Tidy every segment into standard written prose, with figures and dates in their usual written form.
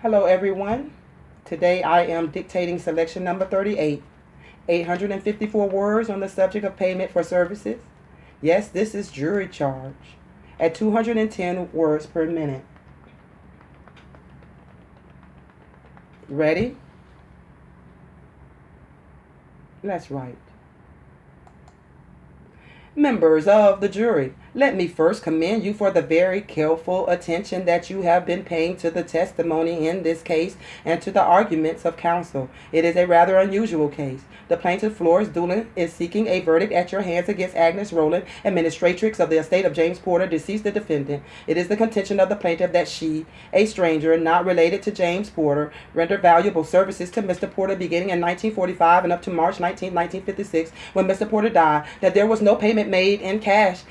Hello everyone. Today I am dictating selection number 38. 854 words on the subject of payment for services. Yes, this is jury charge at 210 words per minute. Ready? Let's write. Members of the jury, let me first commend you for the very careful attention that you have been paying to the testimony in this case and to the arguments of counsel. It is a rather unusual case. The plaintiff, Florence Doolin, is seeking a verdict at your hands against Agnes Rowland, administratrix of the estate of James Porter, deceased the defendant. It is the contention of the plaintiff that she, a stranger not related to James Porter, rendered valuable services to Mr. Porter beginning in 1945 and up to March 19, 1956, when Mr. Porter died, that there was no payment made in cash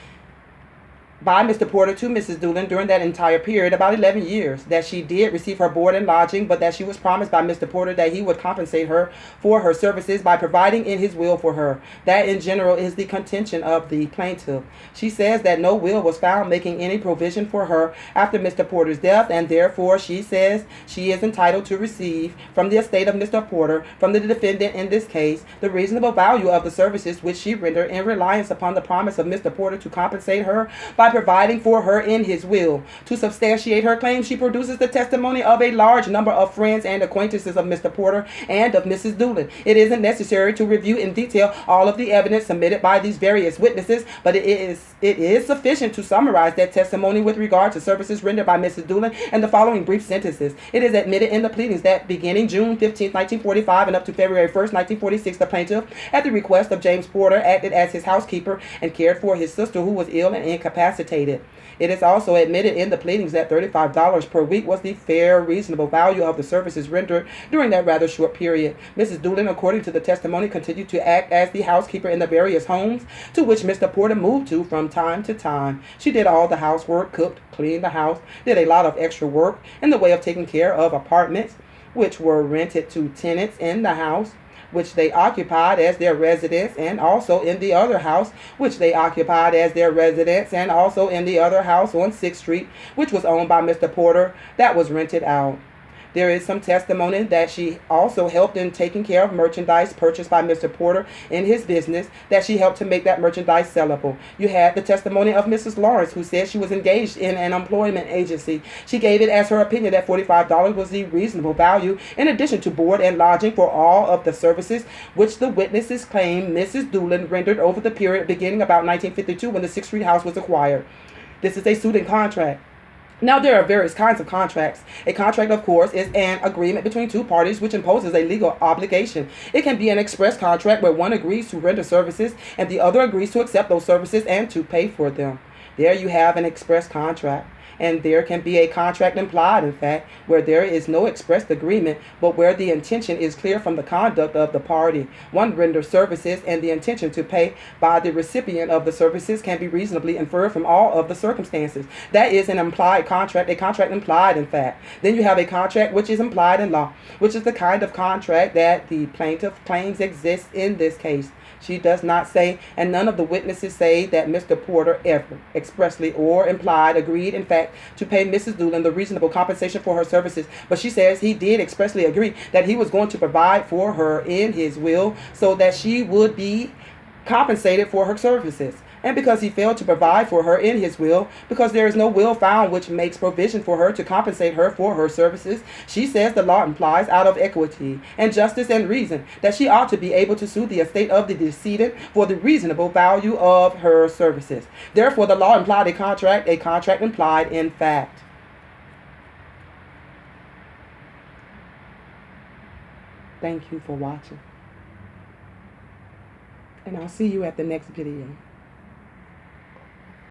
by Mr. Porter to Mrs. Doolin during that entire period, about 11 years, that she did receive her board and lodging, but that she was promised by Mr. Porter that he would compensate her for her services by providing in his will for her. That, in general, is the contention of the plaintiff. She says that no will was found making any provision for her after Mr. Porter's death, and therefore she says she is entitled to receive from the estate of Mr. Porter, from the defendant in this case, the reasonable value of the services which she rendered in reliance upon the promise of Mr. Porter to compensate her by providing for her in his will. To substantiate her claim, she produces the testimony of a large number of friends and acquaintances of Mr. Porter and of Mrs. Doolin. It isn't necessary to review in detail all of the evidence submitted by these various witnesses, but it is sufficient to summarize that testimony with regard to services rendered by Mrs. Doolin in the following brief sentences. It is admitted in the pleadings that beginning June 15, 1945 and up to February 1st, 1946, the plaintiff, at the request of James Porter, acted as his housekeeper and cared for his sister who was ill and incapacitated. It is also admitted in the pleadings that $35 per week was the fair, reasonable value of the services rendered during that rather short period. Mrs. Doolin, according to the testimony, continued to act as the housekeeper in the various homes to which Mr. Porter moved to from time to time. She did all the housework, cooked, cleaned the house, did a lot of extra work in the way of taking care of apartments which were rented to tenants in the house which they occupied as their residence, and also in the other house which they occupied as their residence, and also in the other house on 6th Street which was owned by Mr. Porter that was rented out. There is some testimony that she also helped in taking care of merchandise purchased by Mr. Porter in his business, that she helped to make that merchandise sellable. You had the testimony of Mrs. Lawrence, who said she was engaged in an employment agency. She gave it as her opinion that $45 was the reasonable value, in addition to board and lodging, for all of the services which the witnesses claim Mrs. Doolin rendered over the period beginning about 1952 when the 6th Street house was acquired. This is a suit and contract. Now, there are various kinds of contracts. A contract, of course, is an agreement between two parties which imposes a legal obligation. It can be an express contract where one agrees to render services and the other agrees to accept those services and to pay for them. There you have an express contract. And there can be a contract implied, in fact, where there is no expressed agreement, but where the intention is clear from the conduct of the party. One renders services, and the intention to pay by the recipient of the services can be reasonably inferred from all of the circumstances. That is an implied contract, a contract implied, in fact. Then you have a contract which is implied in law, which is the kind of contract that the plaintiff claims exists in this case. She does not say, and none of the witnesses say, that Mr. Porter ever, expressly or implied, agreed, in fact, to pay Mrs. Doolin the reasonable compensation for her services. But she says he did expressly agree that he was going to provide for her in his will so that she would be compensated for her services. And because he failed to provide for her in his will, because there is no will found which makes provision for her to compensate her for her services, she says the law implies, out of equity and justice and reason, that she ought to be able to sue the estate of the decedent for the reasonable value of her services. Therefore, the law implied a contract implied in fact. Thank you for watching, and I'll see you at the next video.